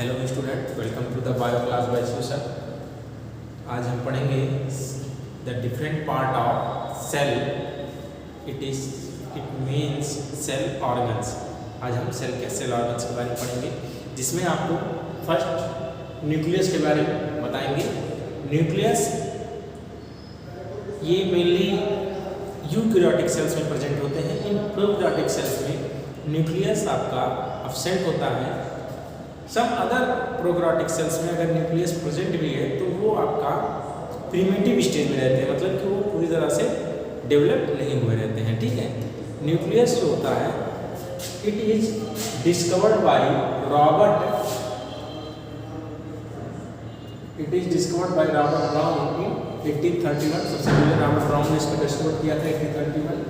Hello student, welcome to the bio class by sir. आज हम पढ़ेंगे the different part of cell. It means cell organs. आज हम cell organs के बारे में पढ़ेंगे, जिसमें आपको फर्स्ट न्यूक्लियस के बारे में बताएंगे। न्यूक्लियस ये मेनली यूकैरियोटिक सेल्स में प्रेजेंट होते हैं। इन प्रोकैरियोटिक सेल्स में न्यूक्लियस आपका एब्सेंट होता है। सम अदर प्रोकैरियोटिक सेल्स में अगर न्यूक्लियस प्रेजेंट भी है तो वो आपका प्रिमिटिव स्टेज में रहते हैं, मतलब कि वो पूरी तरह से डेवलप नहीं हुए रहते हैं। ठीक है, न्यूक्लियस जो होता है it is discovered by Robert brown इन 1831। सबसे पहले रॉबर्ट ब्राउन ने इसको डिस्कवर किया था 1831।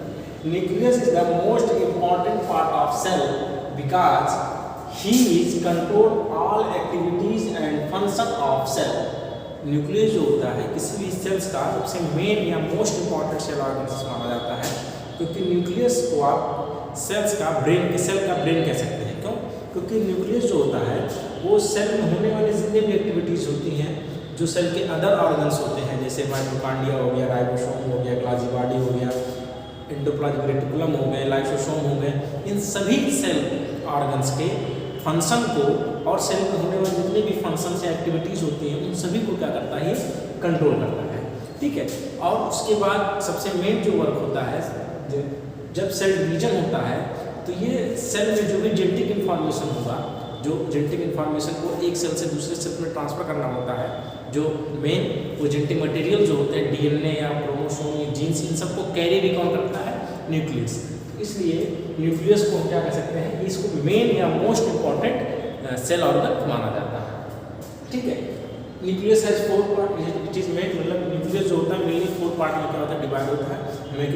Nucleus is the most important part of cell because he is control all activities and function of cell। Nucleus जो होता है किसी भी सेल्स का सबसे मेन या मोस्ट इंपॉर्टेंट सेल ऑर्गन माना जाता है, क्योंकि न्यूक्लियस को आप सेल का ब्रेन कह सकते हैं। क्यों? क्योंकि न्यूक्लियस जो होता है वो सेल में होने वाली जितनी भी एक्टिविटीज होती हैं जो सेल के अदर ऑर्गन्स होते हैं, जैसे माइटोकॉन्ड्रिया हो गया, राइबोसोम हो गया, गोल्गी बॉडी हो गया, एंडोप्लाज्मिक रेटिकुलम हो गए, लाइसोसोम हो गए, इन सभी सेल ऑर्गन्स के फंक्शन को और सेल में होने वाले जितने भी फंक्शन या एक्टिविटीज़ होती हैं उन सभी को क्या करता है, कंट्रोल करता है। ठीक है, और उसके बाद सबसे मेन जो वर्क होता है, जब सेल डिवीजन होता है तो ये सेल में जो भी जेनेटिक इन्फॉर्मेशन होगा, जो जेनेटिक इन्फॉर्मेशन को एक सेल से दूसरे सेल में ट्रांसफर करना होता है, जो मेन वो जेनेटिक मटेरियल जो होते हैं डीएनए या क्रोमोसोम या जीन्स, इन सबको कैरी भी कौन करता है, न्यूक्लियस। इसलिए न्यूक्लियस को हम क्या कह सकते हैं, इसको मेन या मोस्ट इंपॉर्टेंट सेल ऑर्गन माना जाता है। ठीक है, nucleus has 4 part. It is made, मतलब न्यूक्लियस जो होता है मेनली 4 पार्ट में क्या होता है, डिवाइड होता है। हम एक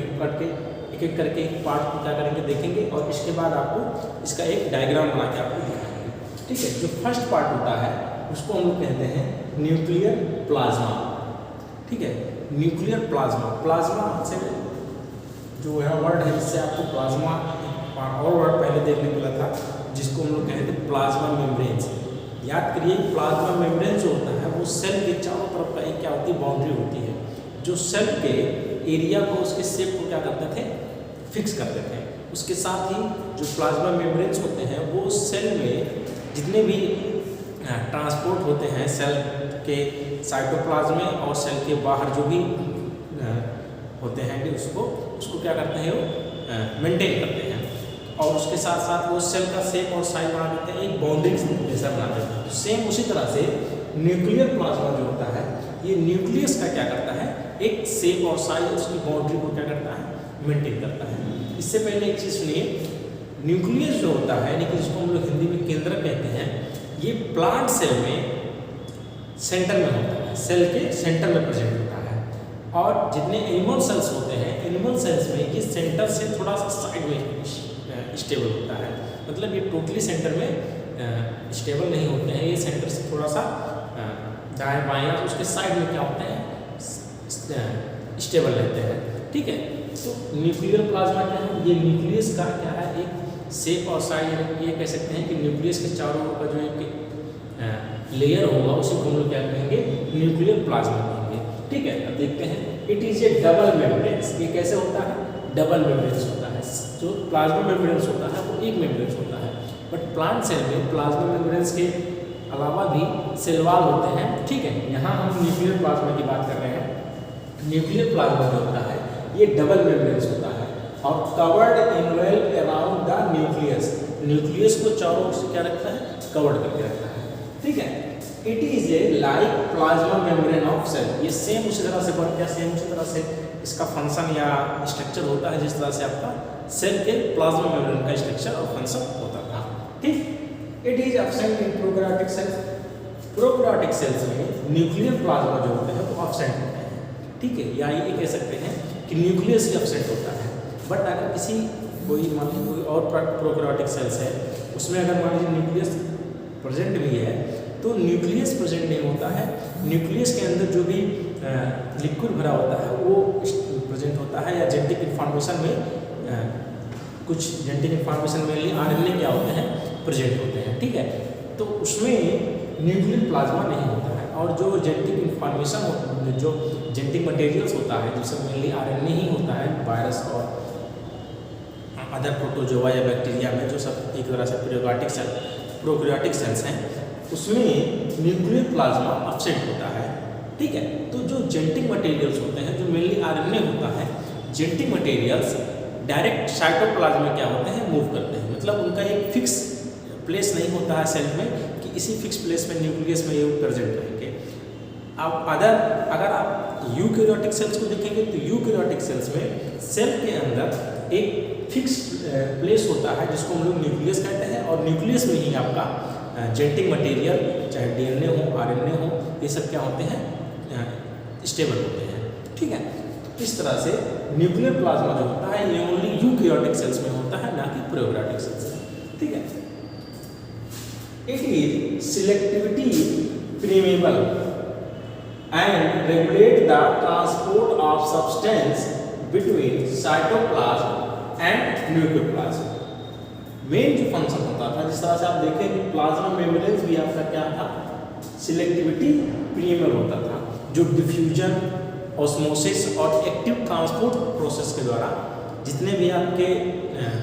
एक करके एक पार्ट को क्या करेंगे देखेंगे, और इसके बाद आपको इसका एक डायग्राम बना के आपको दिखाएंगे। ठीक है, जो फर्स्ट पार्ट होता है उसको हम लोग कहते हैं न्यूक्लियर प्लाज्मा। ठीक है, न्यूक्लियर प्लाज्मा से जो है वर्ड है, इससे आपको प्लाज्मा और वर्ड पहले देखने को मिला था, जिसको हम लोग कहते हैं प्लाज्मा मेम्ब्रेन्स। याद करिए, प्लाज्मा मेम्ब्रेन जो होता है वो सेल के चारों तरफ का एक क्या होती है, बाउंड्री होती है, जो सेल के एरिया को, उसके शेप को क्या करते थे, फिक्स करते थे। उसके साथ ही जो प्लाज्मा मेम्ब्रेन्स होते हैं वो सेल में जितने भी ट्रांसपोर्ट होते हैं सेल के साइटोप्लाज्म में और सेल के बाहर जो भी होते हैं कि उसको क्या करते हैं, वो मेंटेन करते हैं, और उसके साथ साथ वो सेल का शेप और साइज बना देते हैं, एक बाउंड्री जैसा बना देते हैं। सेम उसी तरह से न्यूक्लियर प्लाज्मा जो होता है, ये न्यूक्लियस का क्या करता है, एक शेप और साइज, उसकी बाउंड्री को क्या करता है, मेंटेन करता है। इससे पहले एक चीज़ सुनिए, न्यूक्लियस जो होता है, यानी कि जिसको हम लोग हिंदी में केंद्रक कहते हैं, ये प्लांट सेल में सेंटर में होता है, सेल के सेंटर में प्रेजेंट होता है। और जितने एनिमल सेल्स होते हैं, एनिमल सेल्स में ये सेंटर से थोड़ा सा साइड में स्टेबल होता है, मतलब ये टोटली सेंटर में स्टेबल नहीं होते हैं, ये सेंटर से थोड़ा सा दाएं बाएं और उसके साइड में क्या होते हैं, स्टेबल रहते हैं। ठीक है, तो न्यूक्लियर प्लाज्मा क्या है, ये न्यूक्लियस का क्या है, एक शेप और साइज, ये कह सकते हैं कि न्यूक्लियस के चारों ओर का जो एक लेयर होगा उसी को हम लोग क्या कहेंगे, न्यूक्लियर प्लाज्मा कहेंगे। ठीक है, अब देखते हैं, it is A double membranes. ये कैसे होता है, डबल मेम्ब्रेन्स होता है। जो प्लाज्मा मेम्ब्रेन्स होता है वो एक मेम्ब्रेन्स होता है, बट प्लांट सेल में प्लाज्मा मेम्ब्रेन्स के अलावा भी सेल वॉल होते हैं। ठीक है, यहाँ हम न्यूक्लियर प्लाज्मा की बात कर रहे हैं। न्यूक्लियर प्लाज्मा जो होता है ये डबल मेम्ब्रेन्स होता है और covered involve around the nucleus. Nucleus को चारों ओर से क्या रखता है, कवर्ड करके रखता है। ठीक है, it is a like plasma membrane of cell. ये सेम उसी तरह से वर्क किया, सेम उसी तरह से इसका फंक्शन या स्ट्रक्चर होता है जिस तरह से आपका सेल के प्लाज्मा मेम्ब्रेन का स्ट्रक्चर और फंक्शन होता था। ठीक, it is absent in prokaryotic cells. Prokaryotic cells में न्यूक्लियर प्लाज्मा जो होते हैं वो एब्सेंट होते हैं। ठीक है, या ये कह सकते हैं कि न्यूक्लियस ही एब्सेंट होता है। बट अगर किसी कोई और प्रोकैरियोटिक सेल्स है, उसमें अगर मान लीजिए न्यूक्लियस प्रेजेंट भी है, तो न्यूक्लियस प्रेजेंट नहीं होता है। न्यूक्लियस के अंदर जो भी लिक्विड भरा होता है वो प्रेजेंट होता है, या जेनेटिक इन्फॉर्मेशन में कुछ जेनेटिक इन्फॉर्मेशन में आरएनए क्या होते हैं, प्रेजेंट होते हैं। ठीक है, तो उसमें न्यूक्लियर प्लाज्मा नहीं होता है। और जो जेनेटिक इंफॉर्मेशन, जो जेनेटिक मटेरियल्स होता है, जिसमें मेनली आरएनए ही होता है, वायरस और अदर प्रोटोजोआ या बैक्टीरिया में जो सब एक तरह से प्रोकैरियोटिक सेल्स हैं, उसमें न्यूक्लियर प्लाज्मा एब्सेंट होता है। ठीक है, तो जो जेनेटिक मटेरियल्स होते हैं, जो मेनली आरएनए होता है, जेनेटिक मटेरियल्स डायरेक्ट साइटोप्लाज्म में क्या होते हैं, मूव करते हैं। मतलब उनका एक फिक्स प्लेस नहीं होता है सेल में कि इसी फिक्स प्लेस में न्यूक्लियस में ये प्रेजेंट रहेंगे। अब अगर आप यूकैरियोटिक सेल्स को देखेंगे तो यूकैरियोटिक सेल्स में सेल के अंदर एक फिक्स प्लेस होता है जिसको हम लोग न्यूक्लियस कहते हैं, और न्यूक्लियस में ही आपका जेनेटिक मटेरियल, चाहे डीएनए हो, आरएनए हो, ये सब क्या होते हैं, स्टेबल होते हैं। ठीक है, इस तरह से न्यूक्लियर प्लाज्मा जो होता है ये ओनली यूकैरियोटिक सेल्स में होता है, ना कि प्रोकैरियोटिक सेल्स में। ठीक है, it is selectivity permeable and regulate the transport of substance between cytoplasm and nucleoplasm। Main जो फंक्शन होता था, जिस तरह से आप देखें कि प्लाज्मा मेम्ब्रेन भी आपका क्या था, सिलेक्टिविटी permeable होता था, जो डिफ्यूजन, ऑस्मोसिस और एक्टिव ट्रांसपोर्ट प्रोसेस के द्वारा जितने भी आपके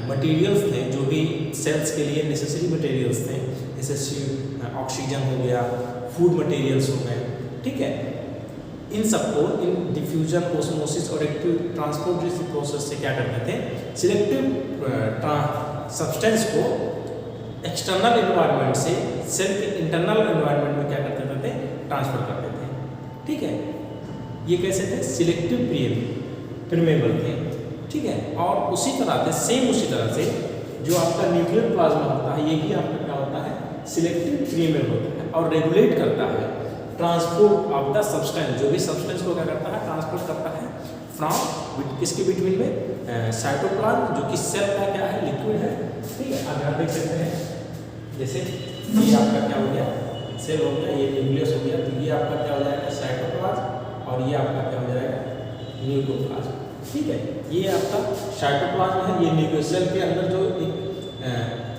मटेरियल्स थे, जो भी सेल्स के लिए नेसेसरी मटेरियल्स थे, जैसे ऑक्सीजन हो गया, फूड मटेरियल्स हो गए, ठीक है, इन सबको इन डिफ्यूजन, ऑस्मोसिस और एक्टिव ट्रांसपोर्ट जैसी प्रोसेस से क्या करते थे, सिलेक्टिव सब्सटेंस को एक्सटर्नल एनवायरनमेंट से सेल के इंटरनल एनवायरनमेंट में क्या करते थे, ट्रांसफर करते थे। ठीक है, ये कैसे थे, सिलेक्टिव परमेबल थे। ठीक है, और उसी तरह से सेम उसी तरह से जो आपका न्यूक्लियर प्लाज्मा होता है, ये भी आपका क्या होता है, सिलेक्टिव परमेबल होता है और रेगुलेट करता है ट्रांसपोर्ट ऑफ द सब्सटेंस, जो भी सब्सटेंस को क्या करता है, ट्रांसपोर्ट करता है फ्रॉम किसके बिटवीन में, साइटोप्लाज्म, जो कि सेल का क्या है, लिक्विड है। ठीक है, अब आप देख सकते हैं, जैसे ये आपका क्या हो गया, सेल हो गया, ये न्यूक्लियस हो गया, तो ये आपका क्या हो जाएगा, साइटोप्लाज्म, और ये आपका क्या हो जाएगा, न्यूक्लियोप्लाज्म। ठीक है, ये आपका साइटोप्लाज्म है, ये न्यूक्लियस सेल के अंदर जो एक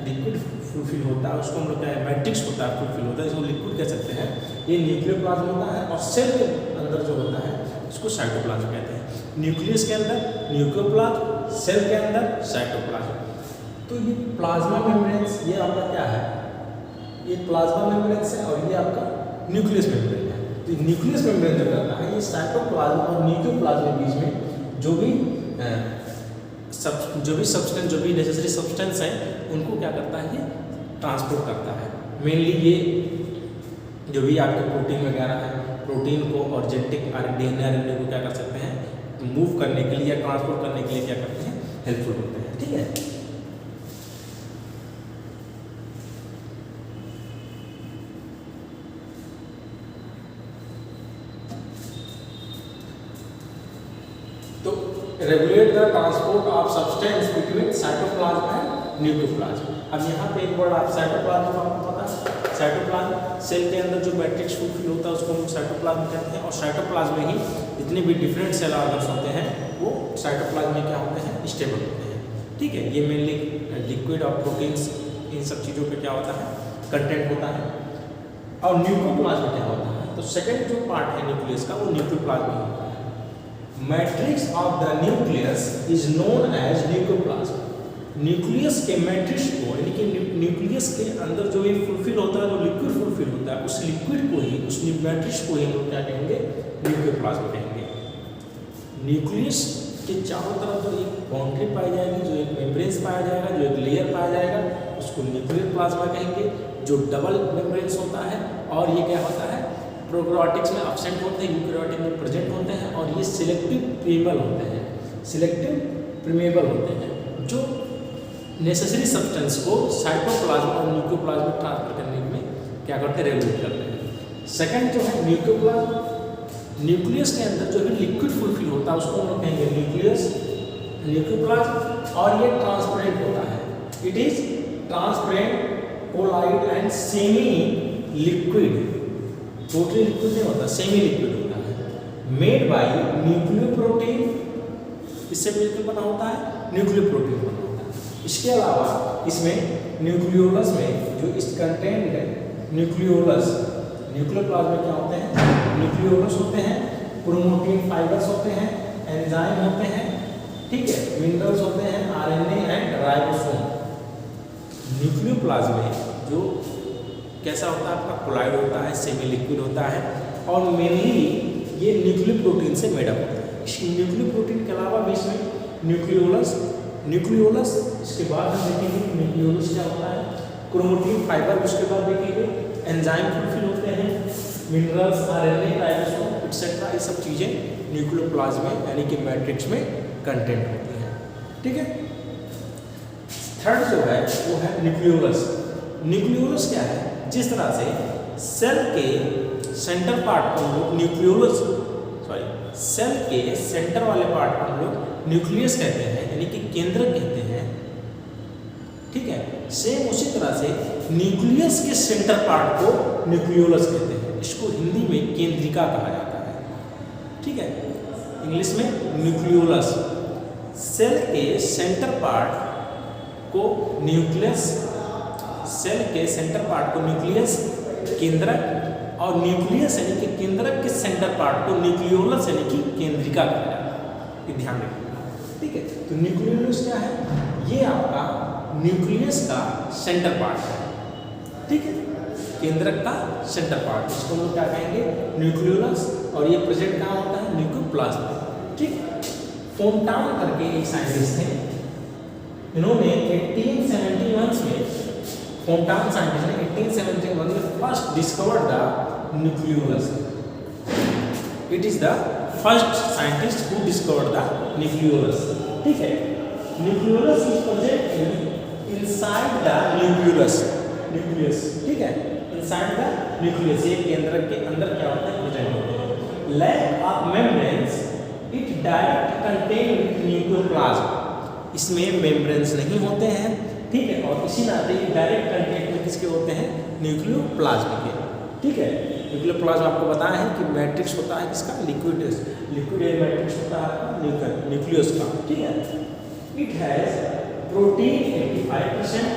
लिक्विड फुलफिल होता है उसको हम लोग क्या है, मैट्रिक्स होता है, फुलफिल होता है, इसको लिक्विड कह सकते हैं, ये न्यूक्लियोप्लाज्म होता है। और सेल के अंदर जो होता है उसको साइटोप्लाज्म कहते हैं। न्यूक्लियस के अंदर न्यूक्लियोप्लाज्म, सेल के अंदर साइटोप्लाज्म। तो ये प्लाज्मा मेम्ब्रेन्स, ये आपका क्या है, ये प्लाज्मा मेम्ब्रेन्स है, और ये आपका न्यूक्लियस मेम्ब्रेन है। तो न्यूक्लियस मेम्ब्रेन जो करता है, ये साइटोप्लाज्म और न्यूक्लियोप्लाज्म के बीच में जो भी सब्सटेंस, जो भी नेसेसरी सब्सटेंस है, उनको क्या करता है, ये ट्रांसपोर्ट करता है। मेनली ये जो भी आपके प्रोटीन वगैरह है, प्रोटीन को और जेनेटिक डीएनए आरएनए को क्या कर सकते हैं, मूव करने के लिए या ट्रांसपोर्ट करने के लिए क्या करते हैं, हेल्पफुल होते हैं। ठीक है, तो regulate the transport of substance between cytoplasm and nucleoplasm. अब यहाँ पे एक वर्ड आप साइटोप्लाज्म का आपको पता है, साइटोप्लाज्म सेल के अंदर जो मैट्रिक्स फुलफिल होता है उसको हम साइटोप्लाज्म कहते हैं, और साइटोप्लाज्म में ही जितने भी डिफरेंट सेल ऑर्गन्स होते हैं वो साइटोप्लाज्म में क्या होते हैं, स्टेबल होते हैं। ठीक है, ये मेनली लिक्विड और प्रोटीन्स, इन सब चीज़ों पे क्या होता है, कंटेंट होता है। और न्यूक्लियोप्लाज्म क्या होता है, तो सेकेंड जो पार्ट है न्यूक्लियस का, वो न्यूक्लियोप्लाज्म होता है। Matrix of the nucleus is known as nucleoplasm. Nucleus के मैट्रिक्स को, यानी कि न्यूक्लियस के अंदर जो ये फुलफिल होता है, जो लिक्विड फुलफिल होता है, उस लिक्विड को ही, उस मैट्रिक्स को ही हम लोग क्या कहेंगे, न्यूक्लियोप्लाज्म कहेंगे। न्यूक्लियस के चारों तरफ जो एक बाउंड्री पाई जाएगी, जो एक मेम्ब्रेन्स पाया जाएगा, जो एक लेयर पाया जाएगा, उसको न्यूक्लियर प्लाज्मा कहेंगे, जो डबल मेम्ब्रेन्स होता है। और ये क्या होता है, प्रोकैरियोटिक्स में एब्सेंट होते हैं, यूकैरियोटिक में प्रेजेंट होते हैं, और ये सिलेक्टिव परमेबल होते हैं, सिलेक्टिव परमेबल होते हैं, जो नेसेसरी सब्सटेंस को साइटोप्लाज्म और न्यूक्लियोप्लाज्म में ट्रांसफर करने में क्या करते हैं, रेगुलेट करते हैं। सेकंड जो है न्यूक्लियोप्लाज्म, न्यूक्लियस के अंदर जो भी लिक्विड फुलफिल होता है उसको हम लोग कहेंगे न्यूक्लियस, न्यूक्लियोप्लाज्म, और ये ट्रांसपेरेंट होता है, इट इज ट्रांसपेरेंट, पोलाइड and semi liquid, totally liquid नहीं होता, सेमी लिक्विड होता है, मेड बाय न्यूक्लियोप्रोटीन, इससे बिल्कुल बना होता है, न्यूक्लियोप्रोटीन बना होता है। इसके अलावा इसमें न्यूक्लियोलस में जो इस कंटेंट न्यूक्लियोलस, न्यूक्लियोप्लाज्म में क्या होते हैं? न्यूक्लियोलस होते हैं, क्रोमैटिन फाइबर्स होते हैं, एंजाइम होते हैं, ठीक है, मिनरल्स होते हैं, आरएनए एंड राइबोसोम। न्यूक्लियोप्लाज्म में जो कैसा होता है आपका? कोलाइड होता है, सेमी लिक्विड होता है और मेनली ये न्यूक्लियो प्रोटीन से मेडअप होता है। इस न्यूक्लियो प्रोटीन के अलावा भी इसमें न्यूक्लियोलस इसके बाद हम देखेंगे न्यूक्लियोलस क्या होता है, क्रोमैटिन फाइबर उसके बाद देखेंगे, एंजाइम फुलफिल होते हैं, मिनरल्स, आरएनए, राइबोसोम एक्सेट्रा, ये सब चीज़ें न्यूक्लियोप्लाज्म में यानी कि मैट्रिक्स में कंटेंट होती हैं, ठीक है। थर्ड जो है वो है न्यूक्लियोलस। न्यूक्लियोलस क्या है? जिस तरह से सेल के सेंटर पार्ट को हम लोग सेल के सेंटर वाले पार्ट को हम लोग न्यूक्लियस कहते हैं यानी कि केंद्र कहते हैं, ठीक है। सेम उसी तरह से न्यूक्लियस के सेंटर पार्ट को न्यूक्लियोलस कहते हैं। इसको हिंदी में केंद्रिका कहा जाता है, ठीक है। इंग्लिश में न्यूक्लियोलस। सेल के सेंटर पार्ट को न्यूक्लियस, सेल के सेंटर पार्ट को न्यूक्लियस केंद्रक, और न्यूक्लियस यानी कि केंद्रक के सेंटर पार्ट को न्यूक्लियोलस यानी कि केंद्रिका कहा जाता है। ये ध्यान रखिएगा, ठीक है। तो न्यूक्लियोलस क्या है? ये आपका न्यूक्लियस का सेंटर पार्ट है, ठीक है, केंद्रक का सेंटर पार्ट, इसको हम लोग क्या कहेंगे? न्यूक्लियोलस। और ये प्रेजेंट कहाँ होता है? न्यूक्लियोप्लाज्म, ठीक। फोंटान करके एक साइंटिस्ट थे, इन्होंने 1871 में, फोंटान साइंटिस्ट ने 1871 में first discovered the nucleolus. It is the first scientist who discovered the nucleolus, ठीक है। Nucleolus is present inside the nucleus, ठीक है, इनसाइड द न्यूक्लियस, ये केंद्र के अंदर क्या होता है? प्रेजेंट होते हैं। Lack of membranes, it direct contain nucleoplasm, इसमें मेम्ब्रेन्स नहीं होते हैं, ठीक है, और इसी नाते डायरेक्ट कंटेंट में किसके होते हैं? न्यूक्लियोप्लाज्म के, ठीक है। न्यूक्लियोप्लाज्म आपको बताया है कि मैट्रिक्स होता है किसका? लिक्विड मैट्रिक्स होता है न्यूक्लियस का, ठीक है। It has protein 85%,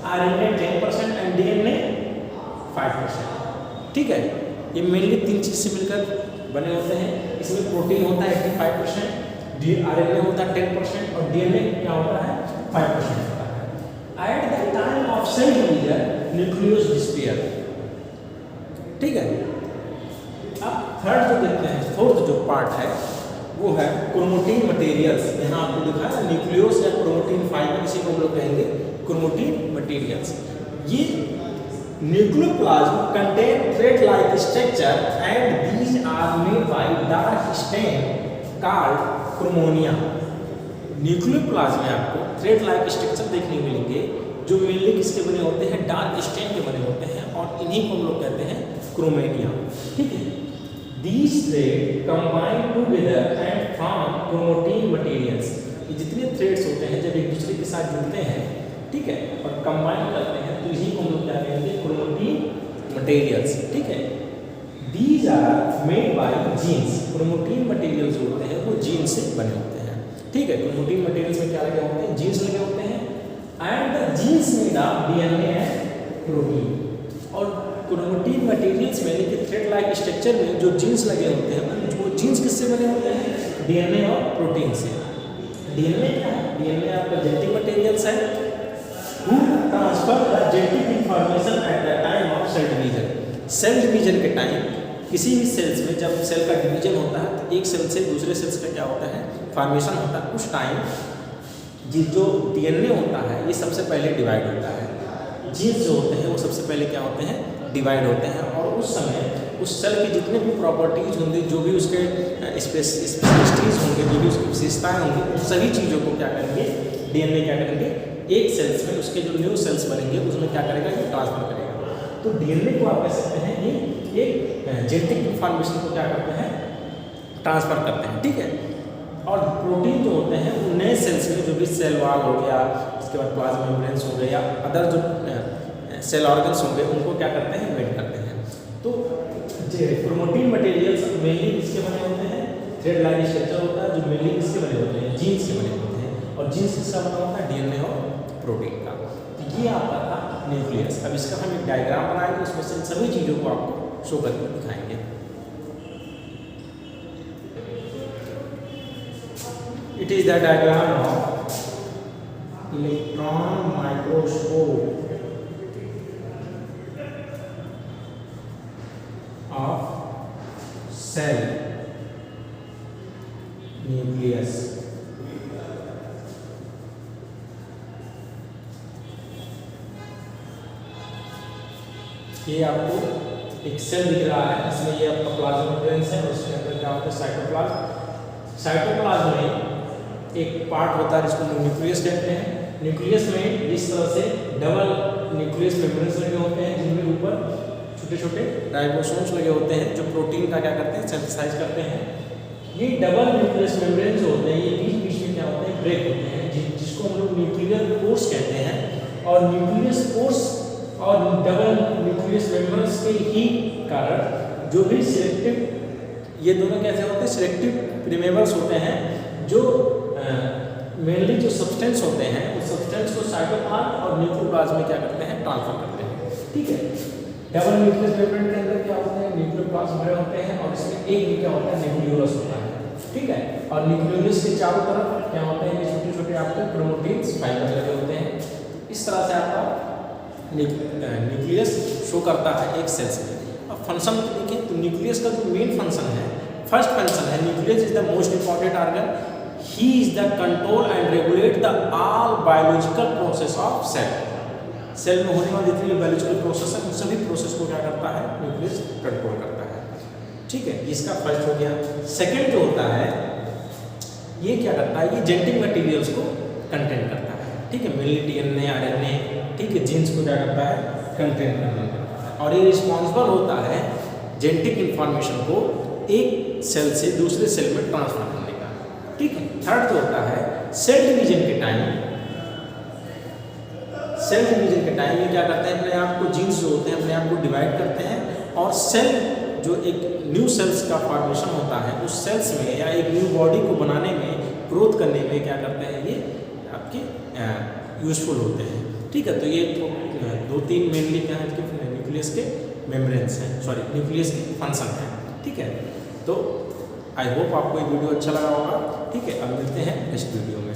RNA 10% and DNA 5%, ठीक है। ये मेनली तीन चीज से मिलकर बने होते हैं। इसमें प्रोटीन होता है 85%, आरएनए होता है 10% और डीएनए क्या होता है? 5% होता है। At the time of cell division nucleus disappear, ठीक है। अब थर्ड जो देखते हैं, फोर्थ जो पार्ट है वो है क्रोमैटिन मटेरियल्स। यहाँ आपको दिखा है न्यूक्लियस या क्रोमैटिन फाइबर, इसी को हम लोग कहेंगे क्रोमैटिन मटेरियल्स। ये nucleoplasm contain thread like structure and these are made by dark stain called क्रोमोनिया। न्यूक्लियोप्लाज्म में आपको थ्रेड लाइक स्ट्रक्चर देखने को मिलेंगे जो मेनली किसके बने होते हैं? डार्क स्टेन के बने होते हैं और इन्हीं को हम लोग कहते हैं क्रोमेनिया, ठीक है। These threads combine together and form chromatin materials। ये जितने थ्रेड्स होते हैं जब एक दूसरे के साथ जुड़ते हैं, ठीक है, और कंबाइन करते हैं तो इसी को हम लोग क्या कहेंगे? क्रोमैटिन मटेरियल्स, ठीक है। These are made by genes। Chromatin materials जो होते हैं वो जीन से बने होते हैं, ठीक है। क्रोमैटिन मटेरियल्स में क्या लगे होते हैं? जीन्स लगे होते हैं। And the genes made of DNA and protein. और क्रोमैटिन मटेरियल्स में लेकिन थ्रेड लाइक स्ट्रक्चर में जो जीन्स लगे होते हैं वो जीन्स किससे बने होते हैं? डीएनए और प्रोटीन से। डीएनए क्या है? डीएनए आपका जेनेटिक मटेरियल्स है who transfer the genetic information at the time of cell division. Cell division के टाइम किसी भी सेल्स में जब सेल का डिवीजन होता है तो एक सेल से दूसरे सेल्स का क्या होता है? फॉर्मेशन होता है। उस टाइम जो डीएनए होता है ये सबसे पहले डिवाइड होता है, जीन्स जो होते हैं वो सबसे पहले क्या होते हैं? डिवाइड होते हैं। और उस समय उस सेल की जितने भी प्रॉपर्टीज होंगी, जो भी उसके स्पेसिफिसिटीज होंगे, जो भी उसकी विशेषताएं होंगी, उन सभी चीज़ों को क्या करेंगे? डीएनए क्या करेंगे? एक सेल्स में उसके जो न्यू सेल्स बनेंगे उसमें क्या करेगा? ये ट्रांसफर करेगा। तो डीएनए को आप कह सकते हैं ये एक जेनेटिक इंफॉर्मेशन को क्या करते हैं? ट्रांसफर करते हैं, ठीक है। और प्रोटीन जो होते हैं वो नए सेल्स में जो भी सेल वॉल हो गया, इसके बाद प्लाज्मा मेम्ब्रेन्स हो गए या अदर जो सेल ऑर्गन्स होंगे उनको क्या करते हैं? मेड करते हैं। तो क्रोमैटिन मटेरियल्स मेनली किसके बने होते हैं? थ्रेड लाइक स्ट्रक्चर होता है जो मेनली किसके बने होते हैं? जीन्स के बने होते हैं। और जीन्स किसका बना होता है? डीएनए और प्रोटीन का। तो ये आपका था न्यूक्लियस। अब इसका हम एक डायग्राम बनाएंगे, उसमें से इन सभी चीज़ों को आपको शो करके दिखाएंगे। It is the diagram of electron microscope of cell nucleus. ये आपको एक सेल दिख रहा है, इसमें ये आपका प्लाज्मा मेम्ब्रेन है और उसके अंदर क्या होता है साइटोप्लाज्म। साइटोप्लाज्म में एक पार्ट होता है जिसको न्यूक्लियस कहते हैं। न्यूक्लियस में इस तरह से डबल न्यूक्लियस मेम्ब्रेन्स लगे होते हैं, जिनमें ऊपर छोटे छोटे राइबोसोम्स लगे होते हैं जो प्रोटीन का क्या करते हैं, सिंथेसाइज करते हैं। ये डबल न्यूक्लियस मेम्ब्रेन जो होते हैं ये बीच बीच में क्या होते हैं, ब्रेक होते हैं, जिसको हम लोग न्यूक्लियर पोर्स कहते हैं। और न्यूक्लियस पोर्स और डबल न्यूक्लियस मेम्ब्रेन्स के ही कारण जो भी सिलेक्टिव, ये दोनों कैसे होते हैं, सिलेक्टिव प्रीमेबल्स होते हैं, जो मेनली जो सब्सटेंस होते हैं उस सब्सटेंस को साइटोप्लाज्म और न्यूक्लियोप्लाज्म में क्या करते हैं, ट्रांसफर करते हैं। ठीक है, डबल न्यूक्लियस मेम्ब्रेन के अंदर क्या होते हैं, न्यूक्लियोप्लाज्म भरे होते हैं और इसमें एक भी क्या होता है, न्यूक्लियोलस होता है। ठीक है, और न्यूक्लियोलस के चारों तरफ क्या होते हैं, छोटे छोटे आपके क्रोमैटिन्स फाइबर लगे होते हैं। इस तरह से आपका न्यूक्लियस शो करता है एक सेल्स में। अब फंक्शन देखिए तो न्यूक्लियस का जो मेन फंक्शन है, फर्स्ट फंक्शन है, nucleus is the most important organ, he is the control and regulate the all biological process of cell. Cell में होने वाले जितने बायोलॉजिकल प्रोसेस है उन सभी प्रोसेस को क्या करता है, न्यूक्लियस कंट्रोल करता है। ठीक है, इसका फर्स्ट हो गया। सेकंड जो होता है ये क्या करता है, ये जेनेटिक मटेरियल्स को कंटेन करता है। ठीक है, मेनली डीएनए, आरएनए, ठीक है, जीन्स को क्या करता है, कंटेन करता है। और ये रिस्पॉन्सिबल होता है जेनेटिक इंफॉर्मेशन को एक सेल से दूसरे सेल में ट्रांसफर करने का। ठीक है, थर्ड जो होता है सेल डिवीजन के टाइम, सेल डिवीजन के टाइम ये क्या करते हैं, अपने आप को जीन्स जो होते हैं अपने आप को डिवाइड करते हैं और सेल जो एक न्यू सेल्स का फॉर्मेशन होता है उस सेल्स में या एक न्यू बॉडी को बनाने में, ग्रोथ करने में क्या करते हैं, ये आपके यूजफुल होते हैं। ठीक है, तो ये दो तीन मेनली क्या है कि न्यूक्लियस के मेम्ब्रेन्स हैं, सॉरी न्यूक्लियस के फंक्शन हैं। ठीक है, तो आई होप आपको ये वीडियो अच्छा लगा होगा। ठीक है, अब मिलते हैं नेक्स्ट वीडियो में।